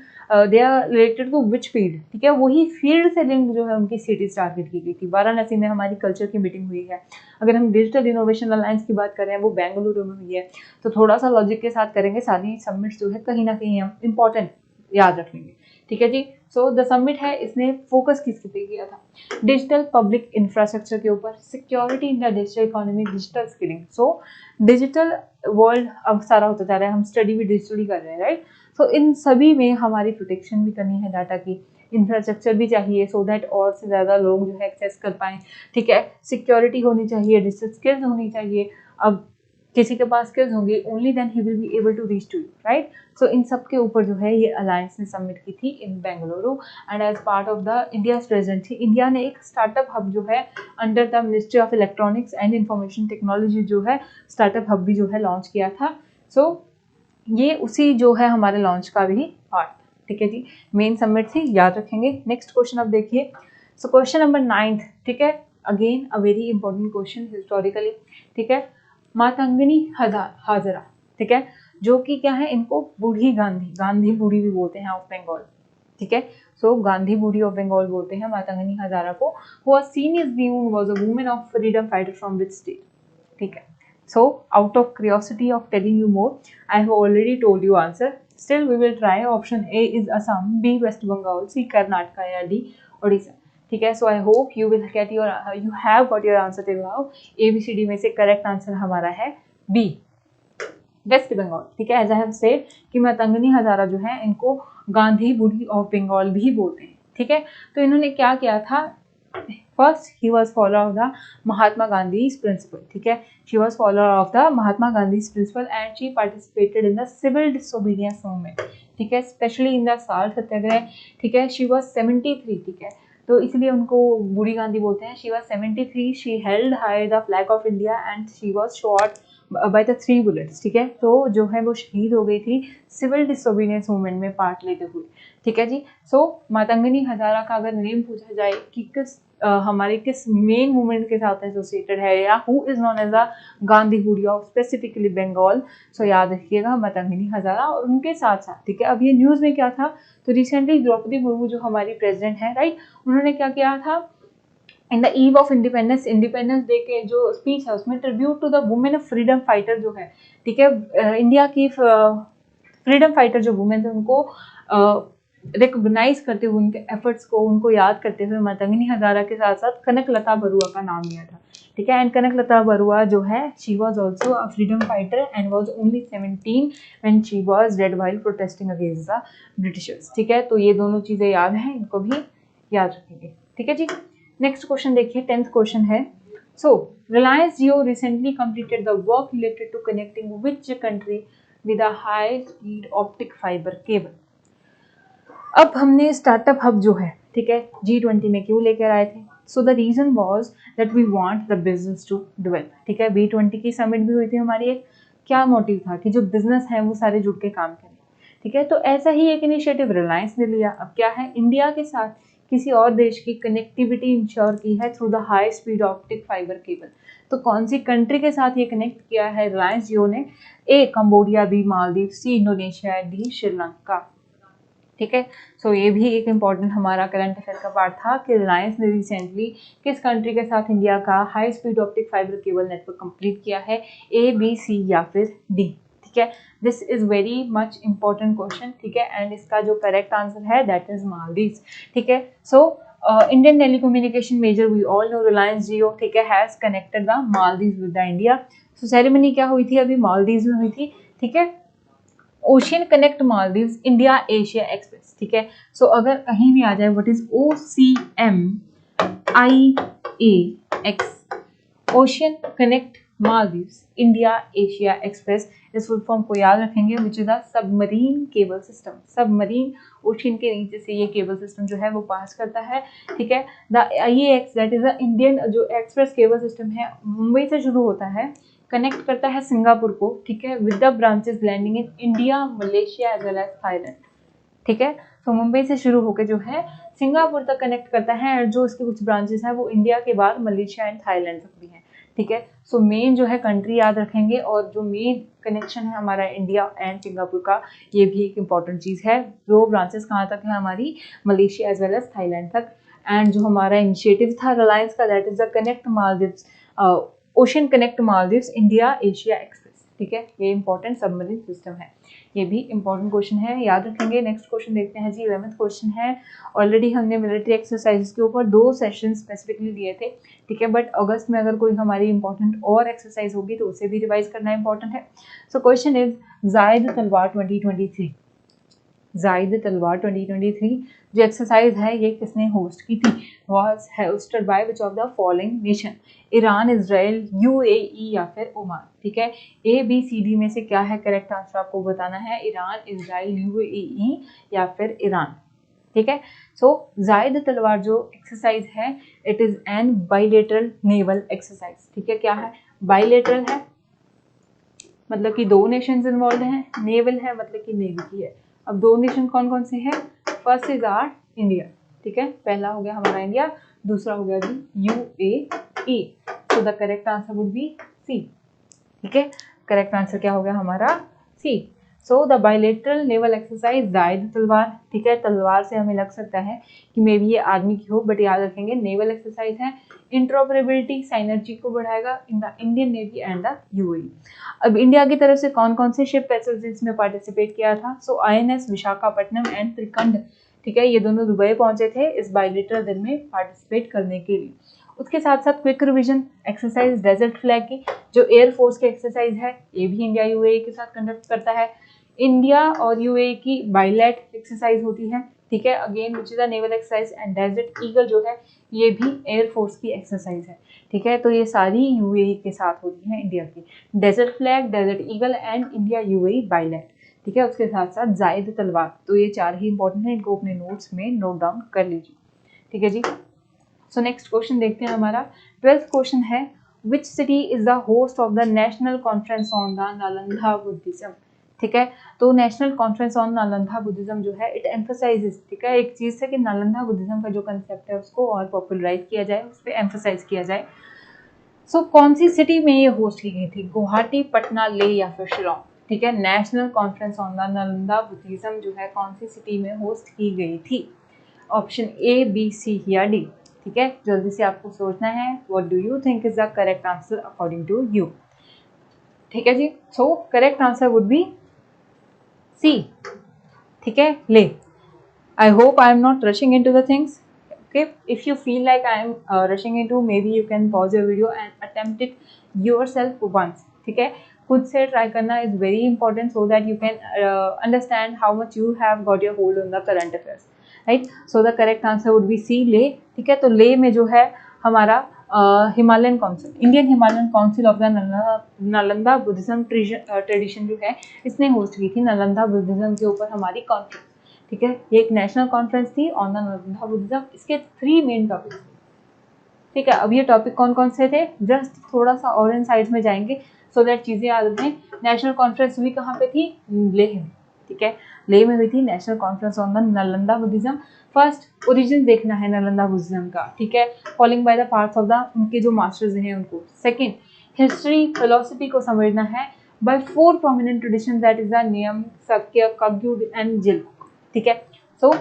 A: they are related to which field, ठीक है, वही फील्ड से लिंक जो है उनकी सिटीज टारगेट की गई थी। वाराणसी में हमारी कल्चर की मीटिंग हुई है, अगर हम डिजिटल इनोवेशन अलायंस की बात कर रहे हैं वो बेंगलुरु में हुई है, तो थोड़ा सा लॉजिक के साथ करेंगे, सारी समिट्स जो है कहीं ना कहीं हम इंपॉर्टेंट याद रखेंगे, ठीक है जी। सो द समिट है, इसने फोकस किसके पे किया था, डिजिटल पब्लिक इंफ्रास्ट्रक्चर के ऊपर, security in the digital economy, digital skilling. So digital world अब सारा होता जा रहा है, हम स्टडी भी डिजिटली कर रहे हैं, राइट। सो इन सभी में हमारी प्रोटेक्शन भी करनी है डाटा की, इंफ्रास्ट्रक्चर भी चाहिए सो दैट और से ज़्यादा लोग जो है एक्सेस कर पाएँ, ठीक है, सिक्योरिटी होनी चाहिए, डिजिटल स्किल्स होनी चाहिए। अब किसी के पास स्किल्स होंगी ओनली देन ही will be able to reach to you, right. So इन सब के ऊपर जो है ये अलायंस ने सबमिट की थी in Bengaluru, and as part of the India present थी, इंडिया ने एक स्टार्टअप हब जो है under the ministry of electronics and information technology जो है स्टार्टअप हब भी जो है लॉन्च किया था। सो ये उसी जो है हमारे लॉन्च का भी पार्ट, ठीक है जी, मेन समिट थी, याद रखेंगे। नेक्स्ट क्वेश्चन अब देखिए। सो क्वेश्चन नंबर 9, ठीक है, again a very important question historically, ठीक है, मातंगनी हाजरा, ठीक है, जो कि क्या है, इनको बूढ़ी गांधी, गांधी बूढ़ी भी बोलते हैं ऑफ बंगाल, ठीक है। सो गांधी बूढ़ी ऑफ बंगाल बोलते हैं मातंगनी हजारा को, who was seen as being was a woman of freedom fighter from which state, ठीक है। So out of curiosity of telling you more, I have already told you answer. Still we will try. Option A is Assam, B West Bengal, C Karnataka या D Odisha, ठीक है। So I hope you will get your, you have got your answer till now. ABCD में से करेक्ट आंसर हमारा है बी, वेस्ट बंगाल। ठीक है, एज आई हैव सेड कि मातंगनी हजारा जो है इनको गांधी बुढ़ी ऑफ बंगाल भी बोलते हैं। ठीक है, तो इन्होंने क्या किया था, फर्स्ट ही was follower of the Mahatma Gandhi principle. ठीक है, she was follower of the Mahatma Gandhi principle and she participated in the civil disobedience movement. ठीक है, स्पेशली इन द साल सत्याग्रह। ठीक है, शी वॉज 73। ठीक है, तो इसलिए उनको बूढ़ी गांधी बोलते हैं। She was 73, she held high the flag of India and she was shot by the 3 bullets. ठीक है, तो जो है वो शहीद हो गई थी सिविल डिसोबीडियंस मूवमेंट में पार्ट लेते हुए। ठीक है जी। सो मातंगनी हजारा का अगर नेम पूछा जाए कि किस हमारे किस मेन मूवमेंट के साथ एसोसिएटेड है या who is known as the Gandhi Buri of specifically Bengal, सो याद रखिएगा मातंगनी हजारा। और उनके साथ साथ, ठीक है, अब ये न्यूज़ में क्या था, तो रिसेंटली द्रौपदी मुर्मू जो हमारी प्रेसिडेंट है, राइट, उन्होंने क्या किया था, in the eve of independence day के जो स्पीच है उसमें tribute to the women of freedom fighter जो है, ठीक है, इंडिया की फ्रीडम फाइटर जो वुमेन थे उनको रिकॉग्नाइज करते हुए, उनके एफर्ट्स को उनको याद करते हुए मातंगनी हजारा के साथ साथ कनकलता बरुआ का नाम लिया था। ठीक है, एंड कनकलता बरुआ जो है she was also a freedom fighter and was only 17 when she was dead while protesting against the Britishers. ठीक है, तो ये दोनों चीज़ें याद हैं, इनको भी याद रखेंगे। ठीक है जी। नेक्स्ट क्वेश्चन देखिए, 10th क्वेश्चन है। So Reliance Jio recently completed the work related to connecting which country with a high speed optic fibre cable. अब हमने स्टार्टअप हब जो है, ठीक है, G20 में क्यों लेकर आए थे? So the reason was that we want the business to develop. ठीक है, B20 की समिट भी हुई थी हमारी, एक क्या मोटिव था कि जो बिजनेस है वो सारे जुड़ के काम करें। ठीक है, तो ऐसा ही एक इनिशिएटिव रिलायंस ने लिया। अब क्या है, इंडिया के साथ किसी और देश की कनेक्टिविटी इंश्योर की है through the high speed optic fibre cable. तो कौन सी कंट्री के साथ ये कनेक्ट किया है रिलायंस जियो ने? A Cambodia, B Maldives, C Indonesia, D Sri. ठीक है, सो ये भी एक इम्पॉर्टेंट हमारा करंट अफेयर का पार्ट था कि रिलायंस ने रिसेंटली किस कंट्री के साथ इंडिया का high speed optic fibre cable network complete किया है, ए बी सी या फिर डी। ठीक है, this is very much important question. ठीक है, एंड इसका जो करेक्ट आंसर है दैट इज मालदीव्स। ठीक है, so Indian telecommunication major we all know Reliance Jio, ठीक है, has connected the Maldives with the India. So ceremony क्या हुई थी, अभी मालदीव्स में हुई थी। ठीक है, ocean connect Maldives India Asia express. ठीक है, सो अगर कहीं भी आ जाए what is OCMIAX, ocean connect Maldives India Asia express, इस फुल फॉर्म को याद रखेंगे, विच is the submarine cable system. Submarine ocean के नीचे से ये केबल सिस्टम जो है वो पास करता है। ठीक है, the IAX that is the Indian जो एक्सप्रेस केबल सिस्टम है, मुंबई से शुरू होता है, कनेक्ट करता है सिंगापुर को, ठीक है, with the branches landing in India, Malaysia as well as Thailand. ठीक है, तो मुंबई से शुरू होकर जो है सिंगापुर तक कनेक्ट करता है, और जो उसके कुछ ब्रांचेस हैं वो इंडिया के बाद मलेशिया एंड थाईलैंड तक भी हैं। ठीक है, सो मेन जो है कंट्री याद रखेंगे, और जो मेन कनेक्शन है हमारा इंडिया एंड सिंगापुर का, ये भी एक इम्पॉर्टेंट चीज़ है। जो ब्रांचेस कहाँ तक है हमारी, Malaysia as well as Thailand तक। एंड जो हमारा इनिशिएटिव था रिलायंस का, that is the connect Maldives, ocean connect Maldives India Asia express. ठीक है, ये इंपॉर्टेंट सबमरीन सिस्टम है, ये भी इंपॉर्टेंट क्वेश्चन है, याद रखेंगे। नेक्स्ट क्वेश्चन देखते हैं जी, 11th क्वेश्चन है। ऑलरेडी हमने मिलिट्री एक्सरसाइजेस के ऊपर 2 सेशन स्पेसिफिकली लिए थे। ठीक है, बट अगस्त में अगर कोई हमारी इंपॉर्टेंट और एक्सरसाइज होगी तो उसे भी रिवाइज करना इंपॉर्टेंट है। सो क्वेश्चन इज जायद तलवार 2023, जायद तलवार 2023 जो एक्सरसाइज है ये किसने होस्ट की थी? Was hosted by which of the following nation? Iran, Israel, UAE या फिर ओमान। ठीक है, ABCD में से क्या है करेक्ट आंसर, आपको बताना है, ईरान, इजराइल, UAE या फिर ईरान। ठीक है, सो जायद तलवार जो एक्सरसाइज है it is an bilateral naval exercise. ठीक है, क्या है, बाइलेटरल है मतलब कि 2 नेशंस इन्वॉल्व हैं, नेवल है मतलब कि नेवी की है। अब 2 नेशन कौन कौन से हैं? First is R India. ठीक है, पहला हो गया हमारा इंडिया, दूसरा हो गया जी UAE। So the correct answer would be C. ठीक है, करेक्ट आंसर क्या हो गया हमारा? C. So the bilateral naval exercise Zayed Talwar. ठीक है, तलवार से हमें लग सकता है कि मे बी ये आर्मी की हो, बट याद रखेंगे नेवल एक्सरसाइज है। इंट्रोपरेबिलिटी, साइनर्जी को बढ़ाएगा in the Indian navy and the UAE। अब इंडिया की तरफ से कौन कौन से शिप वेसल्स इसमें पार्टिसिपेट किया था? सो INS विशाखापट्टनम एंड त्रिकंड ठीक है, ये दोनों दुबई पहुंचे थे इस बायलेटरल दिन में पार्टिसिपेट करने के लिए। उसके साथ साथ quick revision exercise desert flag की, जो एयरफोर्स की एक्सरसाइज है, ये भी इंडिया यूएई के साथ कंडक्ट करता है। इंडिया और यूएई की बाइलेट एक्सरसाइज होती है, ठीक है, again which is a naval exercise. And desert eagle जो है ये भी एयरफोर्स की एक्सरसाइज है, ठीक है। तो ये सारी यूएई के साथ होती है इंडिया की, desert flag, desert eagle and India UAE bilateral, ठीक है। उसके साथ साथ जायद तलवार। तो ये चार ही इंपॉर्टेंट है, इनको अपने नोट्स में नोट डाउन कर लीजिए, ठीक है जी। सो नेक्स्ट क्वेश्चन देखते हैं हमारा 12th क्वेश्चन है, which city is the host of the national conference on the Nalanda Buddhism, ठीक है। तो national conference on Nalanda Buddhism जो है इट एम्फसाइजेस, ठीक है, एक चीज है कि नालंदा बुद्धिज्म का जो कंसेप्ट है उसको और पॉपुलराइज किया जाए, उस पर एम्फसाइज किया जाए। सो कौन सी सिटी में ये होस्ट की गई थी, गुवाहाटी, पटना, ले या फिर शिलोंग, ठीक है। National conference on the Nalanda Buddhism जो है कौन सी सिटी में होस्ट की गई थी, ऑप्शन ए, बी, सी या डी, ठीक है। जल्दी से आपको सोचना है, what do you think is the correct answer according to you, ठीक है जी। So correct answer would be C, ठीक है, ले। I hope I am not rushing into the things. Okay, if you feel like I am rushing into, maybe you can pause your video and attempt it yourself once. ठीक है, खुद से try करना is very important so that you can understand how much you have got your hold on the current affairs. Right? So the correct answer would be C, ले, ठीक है। तो ले में जो है हमारा Himalayan council, Indian Himalayan council of the Nalanda Buddhism tradition जो है इसने होस्ट की थी नालंदा बुद्धिज्म के ऊपर हमारी कॉन्फ्रेंस, ठीक है। ये एक नेशनल कॉन्फ्रेंस थी ऑन द नालंदा बुद्धिज्म। इसके 3 मेन टॉपिक, ठीक है। अब ये टॉपिक कौन कौन से थे, जस्ट थोड़ा सा और इन साइड में जाएंगे सो दैट चीजें याद रखें। नेशनल कॉन्फ्रेंस हुई कहाँ पे थी, लेह में, ठीक है, लेह में हुई थी national conference on the Nalanda Buddhism. First origin देखना है नालंदा बुद्धिज्म का, ठीक है, following by the parts of the, उनके जो मास्टर्स हैं उनको। सेकंड, हिस्ट्री फिलोसफी को समझना है by 4 prominent tradition, that is the नियम, सक्य, कग्युड एंड जिल, ठीक है। So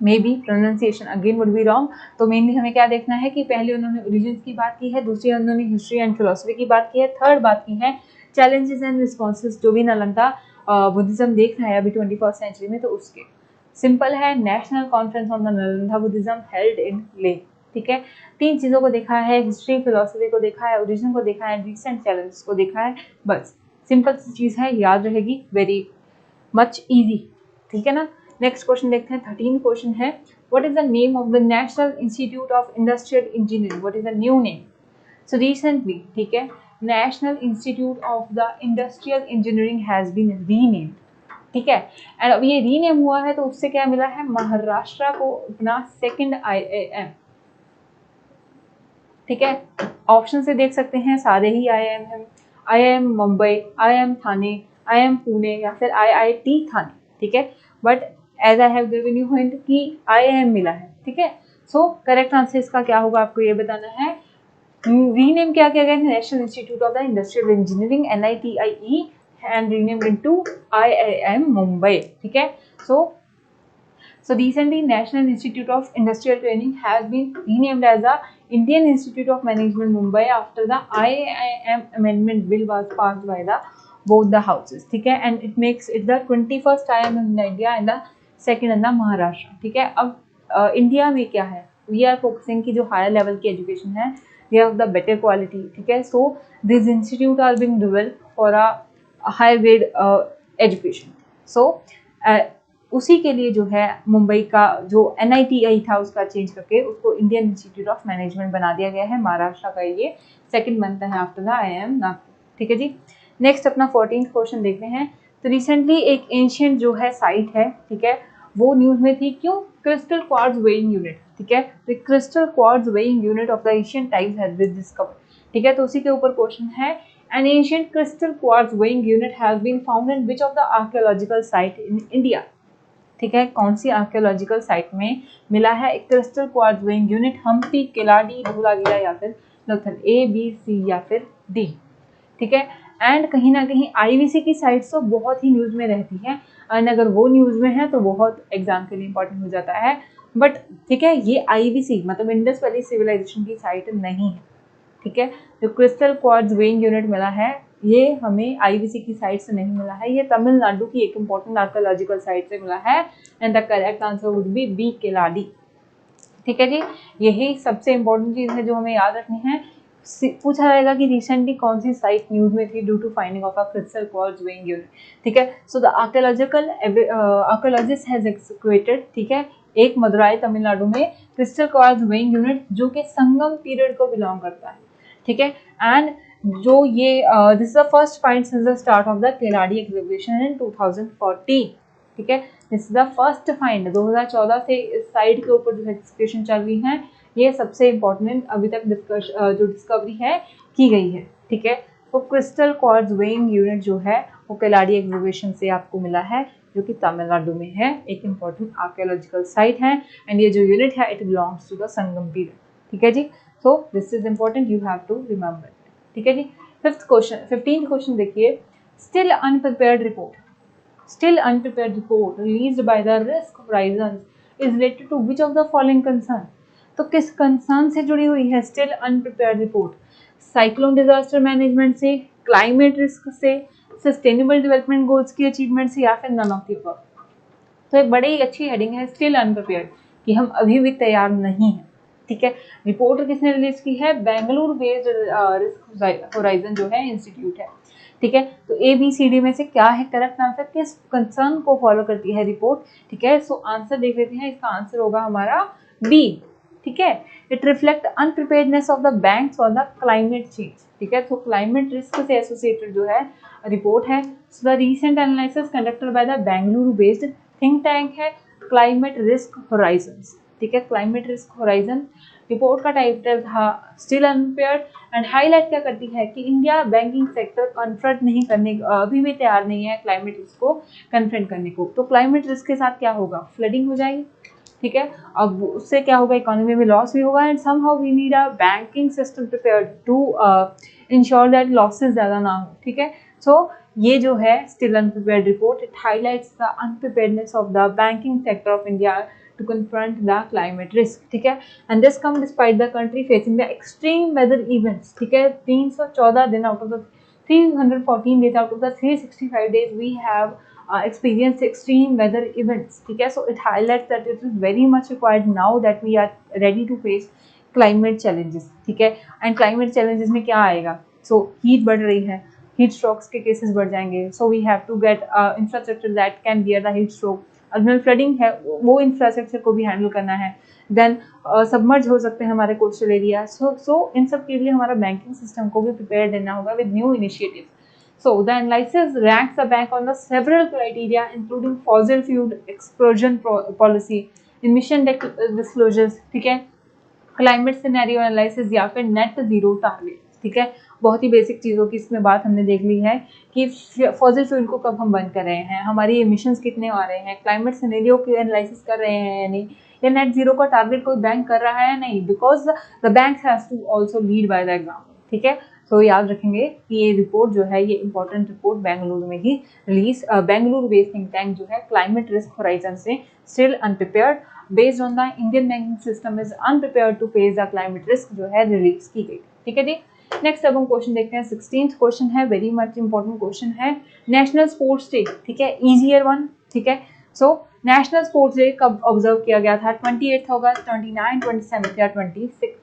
A: may be pronunciation again would be wrong. तो मेनली हमें क्या देखना है कि पहले उन्होंने ओरिजिन की बात की है, दूसरी उन्होंने हिस्ट्री एंड फिलोसफी की बात की है, थर्ड बात की है चैलेंजेस एंड रिस्पॉन्सेज जो भी नालंदा बुद्धिज्म देख रहा है अभी 21st सेंचुरी में। तो उसके सिंपल है, national conference on the Nalanda Buddhism held in ले, ठीक है। 3 चीज़ों को देखा है, हिस्ट्री फिलोसफी को देखा है, ओरिजिन को देखा है, रिसेंट चैलेंजेस को देखा है, बस सिंपल सी चीज़ है, याद रहेगी, वेरी मच ईजी, ठीक है ना। नेक्स्ट क्वेश्चन देखते हैं, 13 क्वेश्चन है, what is the name of the national institute of industrial engineering, what is the new name. So recently, ठीक है, national institute of the industrial engineering has been renamed, ठीक है। एंड अब ये रीनेम हुआ है तो उससे क्या मिला है, महाराष्ट्र को अपना सेकंड IIM, ठीक है। ऑप्शन से देख सकते हैं, सारे ही IIM हैं, IIM मुंबई, IIM थाने, IIM पुणे या फिर IIT थाने, ठीक है। But as I have given you hint कि IIM मिला है, ठीक है। सो करेक्ट आंसर इसका क्या होगा आपको ये बताना है। रीनेम क्या किया गया है, national institute of the industrial engineering NITIE and renamed into IIM Mumbai, ठीक है। So recently National Institute of Industrial Training has been renamed as the Indian Institute of Management Mumbai after the IIM amendment bill was passed by the both the houses, ठीक है। and it makes it the 21st IIM in India and the second in the Maharashtra, ठीक है। अब इंडिया में क्या है, we are focusing की जो हायर लेवल की एजुकेशन है, they have the better quality, ठीक है। so these institute are being developed for a higher grade education, so उसी के लिए जो है मुंबई का जो NITI था उसका चेंज करके उसको इंडियन इंस्टीट्यूट ऑफ मैनेजमेंट बना दिया गया है। महाराष्ट्र का ये सेकंड बनता है आफ्टर द IIM नागपुर, ठीक है जी। नेक्स्ट अपना 14th क्वेश्चन देखते हैं। तो रिसेंटली एक एंशिएंट जो है साइट है, ठीक है, वो न्यूज में थी, क्यों, क्रिस्टल क्वार्ट्ज वेइंग यूनिट, ठीक है। The crystal quartz weighing unit of the Asian times has been discovered, ठीक है। तो उसी के ऊपर क्वेश्चन है, an ancient crystal quartz weighing unit has been found in which of the archaeological site in India, ठीक है। कौन सी आर्कियोलॉजिकल साइट में मिला है एक crystal quartz weighing unit, Hampi, Keeladi, Dholavira या फिर लोथल, A, B, C या फिर D, ठीक है। एंड कहीं ना कहीं IVC की साइट्स तो बहुत ही न्यूज में रहती हैं, एंड अगर वो न्यूज में है तो बहुत एग्जाम के लिए इंपॉर्टेंट हो जाता है, बट ठीक है, ये IVC मतलब इंडस वैली सिविलाइजेशन की साइट नहीं है, ठीक है। जो क्रिस्टल क्वार्ट्ज वेइंग यूनिट मिला है ये हमें आईवीसी की साइट से नहीं मिला है, ये तमिलनाडु की एक इम्पोर्टेंट आर्कियोलॉजिकल साइट से मिला है and the correct answer would be B Keeladi. ठीक है जी, यही सबसे इम्पोर्टेंट चीज़ है जो हमें याद रखनी है। पूछा जाएगा कि रिसेंटली कौन सी साइट न्यूज में थी due to finding of a crystal quartz weighing unit. ठीक है, so the archaeologist has excavated, ठीक है, एक मदुराई तमिलनाडु में क्रिस्टल क्वार्ट्ज वेइंग यूनिट जो कि संगम पीरियड को बिलोंग करता है। ठीक है, एंड जो ये this is the first find since the start of the Keeladi exhibition in 2014। ठीक है, this is the first find. 2014 से इस साइट के ऊपर जो एक्सप्लोरेशन चल रही है, ये सबसे इम्पोर्टेंट अभी तक जो डिस्कवरी है की गई है। ठीक है, तो क्रिस्टल क्वार्ट्ज वेइंग यूनिट जो है वो केलाडी एक्सहिबिशन से आपको मिला है, जो कि तमिलनाडु में है, एक इम्पोर्टेंट आर्कियोलॉजिकल साइट है एंड ये जो यूनिट है it belongs to the Sangam period. ठीक है जी, so this is important, you have to remember. ठीक है जी, 15th क्वेश्चन देखिए, still unprepared report, still unprepared report released by the risk horizons is related to which of the following concern। तो किस कंसर्न से जुड़ी हुई है still unprepared report? Cyclone disaster management से, क्लाइमेट रिस्क से, सस्टेनेबल डेवलपमेंट गोल्स की अचीवमेंट से, या फिर नन ऑफ द अबव। तो एक बड़ी अच्छी हेडिंग है स्टिल अनप्रिपेयर्ड, कि हम अभी भी तैयार नहीं हैं। ठीक है, रिपोर्ट किसने रिलीज की है? बेंगलुरु बेस्ड रिस्क होराइजन जो है इंस्टीट्यूट है। ठीक है, तो ABCD में से क्या है करेक्ट आंसर, किस कंसर्न को फॉलो करती है रिपोर्ट? ठीक है, सो आंसर देख लेते हैं, इसका आंसर होगा हमारा बी। ठीक है, it reflect unpreparedness of the banks for the climate change. ठीक है, तो क्लाइमेट रिस्क से एसोसिएटेड जो है रिपोर्ट है। So the recent analysis conducted by the Bengaluru based think tank है क्लाइमेट रिस्क होराइजन्स। ठीक है, क्लाइमेट रिस्क होराइजन रिपोर्ट का टाइटल था स्टिल अनप्रिपेयर्ड एंड हाईलाइट क्या करती है कि इंडिया बैंकिंग सेक्टर कन्फ्रंट नहीं करने, अभी भी तैयार नहीं है क्लाइमेट रिस्क को कन्फ्रंट करने को। तो क्लाइमेट रिस्क के साथ क्या होगा? फ्लडिंग हो जाएगी। ठीक है, अब उससे क्या होगा? इकोनॉमी में लॉस भी होगा and somehow we need a banking system prepared to ensure that losses ज़्यादा ना हो। ठीक है, सो ये जो है still unprepared report, it highlights the unpreparedness of the banking sector of India to confront the climate risk। ठीक है, and this come despite the country facing the extreme weather events। ठीक है, 314 दिन out of the 314 days out of the 365 days we have experienced extreme weather events। ठीक है, so it highlights that it is very much required now that we are ready to face climate challenges। ठीक है, and climate challenges में क्या आएगा? so heat बढ़ रही है, heat strokes के cases बढ़ जाएंगे, so we have to get infrastructure that can bear the heat stroke। Urban flooding है, वो इंफ्रास्ट्रक्चर को भी हैंडल करना है। देन सबमर्ज हो सकते हैं हमारे कोस्टल एरिया। सो इन सब के लिए हमारा बैंकिंग सिस्टम को भी प्रिपेयर देना होगा with new initiative. So the analysis ranks the bank on the several criteria including fossil fuel explosion policy, emission disclosures, ठीक है, क्लाइमेट सिनेरियो एनालिसिस या फिर नेट जीरो टारगेट। ठीक है, बहुत ही बेसिक चीज़ों की इसमें बात हमने देख ली है कि फॉसिल फ्यूल को कब हम बंद कर रहे हैं, हमारी एमिशंस कितने आ रहे हैं, क्लाइमेट सिनेरियो की एनालिसिस कर रहे हैं या नहीं, या नेट जीरो का टारगेट कोई बैंक कर रहा है या नहीं, because the bank has to also lead by the example. ठीक है, तो याद रखेंगे कि ये रिपोर्ट जो है ये इंपॉर्टेंट रिपोर्ट बेंगलुरु में ही release, Bengaluru based think tank जो है क्लाइमेट रिस्क होराइजन से still unprepared based on the Indian banking system is unprepared to face the climate risk जो है रिलीज की गई। ठीक है जी, नेक्स्ट अब हम क्वेश्चन देखते हैं। 16th क्वेश्चन है, वेरी मच इंपॉर्टेंट क्वेश्चन है, नेशनल स्पोर्ट्स डे। ठीक है, इजियर वन। ठीक है, सो नेशनल स्पोर्ट्स डे कब ऑब्जर्व किया गया था? 28 अगस्त, 29, 27 या 26।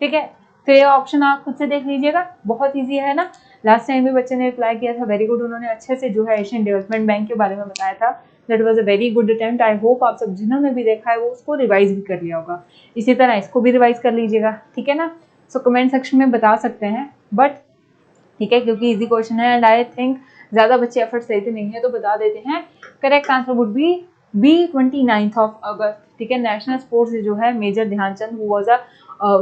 A: ठीक है, तो ये ऑप्शन आप खुद से देख लीजिएगा, बहुत ईजी है ना। लास्ट टाइम भी बच्चे ने रिप्लाई किया था, वेरी गुड, उन्होंने अच्छे से जो है एशियन डेवलपमेंट बैंक के बारे में बताया था। That was a very good attempt. I hope आप सब जिन्होंने भी देखा है वो उसको रिवाइज भी कर लिया होगा, इसी तरह इसको भी रिवाइज कर लीजिएगा। ठीक है ना, सो कमेंट सेक्शन में बता सकते हैं, बट ठीक है क्योंकि इजी क्वेश्चन है एंड आई थिंक ज़्यादा बच्चे एफर्ट्स देते नहीं है तो बता देते हैं। Correct answer would be B 29 August. ठीक है, नेशनल स्पोर्ट्स जो है major Dhyan Chand who was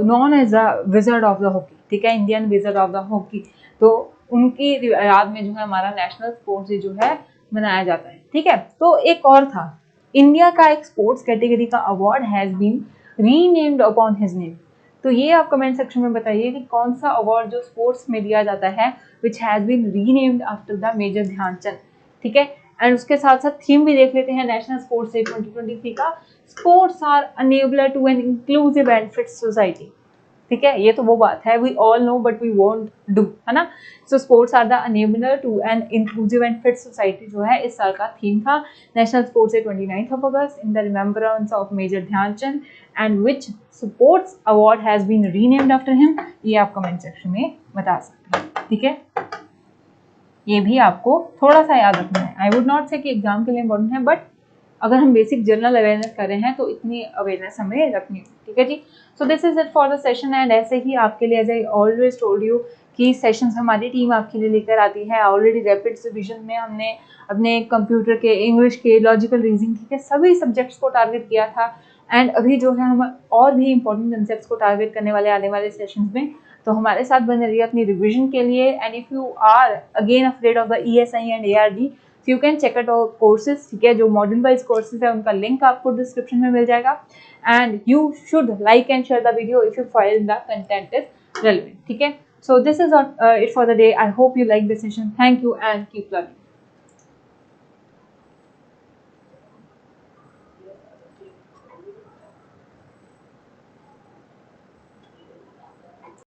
A: known as a wizard of the hockey. ठीक है, Indian wizard of the hockey, तो उनकी याद में जो है हमारा नेशनल स्पोर्ट्स डे जो है मनाया जाता है। ठीक है, तो एक और था, इंडिया का एक स्पोर्ट्स कैटेगरी का award has been renamed upon his name. तो ये आप कमेंट सेक्शन में बताइए कि कौन सा अवार्ड जो स्पोर्ट्स में दिया जाता है which has been renamed after the major Dhyan Chand. ठीक है, एंड उसके साथ साथ थीम भी देख लेते हैं नेशनल स्पोर्ट्स डे 2023 का, sports are enabler to an inclusive and fit society. ठीक है, ये तो वो बात है, we all know but we won't do, है ना। So sports are the enabler to an inclusive and fit society जो है इस साल का थीम था। National sports day 29 August in the remembrance of major Dhyan Chand and which sports award has been renamed after him, ये आप कमेंट सेक्शन में बता सकते हैं। ठीक है, ये भी आपको थोड़ा सा याद रखना है। आई वुड नॉट से कि एग्जाम के लिए इंपॉर्टेंट है, बट अगर हम बेसिक जनरल अवेयरनेस कर रहे हैं तो इतनी अवेयरनेस हमें रखनी है। ठीक है जी, so this is it for the session. And ऐसे ही आपके लिए as I always told you कि सेशंस हमारी टीम आपके लिए लेकर आती है। ऑलरेडी रैपिड रिवीजन में हमने अपने कंप्यूटर के, इंग्लिश के, लॉजिकल रीजनिंग, ठीक है, सभी सब्जेक्ट्स को टारगेट किया था। एंड अभी जो है हम और भी इंपॉर्टेंट कंसेप्ट को टारगेट करने वाले आने वाले सेशंस में, तो हमारे साथ बने रहिए अपनी रिविजन के लिए। And if you are again afraid of the ESI and ARD, you can check out our courses, ठीक है, जो मॉड्यूल वाइज कोर्सेज है उनका लिंक आपको डिस्क्रिप्शन में मिल जाएगा। And you should like and share the video if you find the content is relevant. ठीक है, so this is it for the day. I hope you like this session. Thank you and keep learning.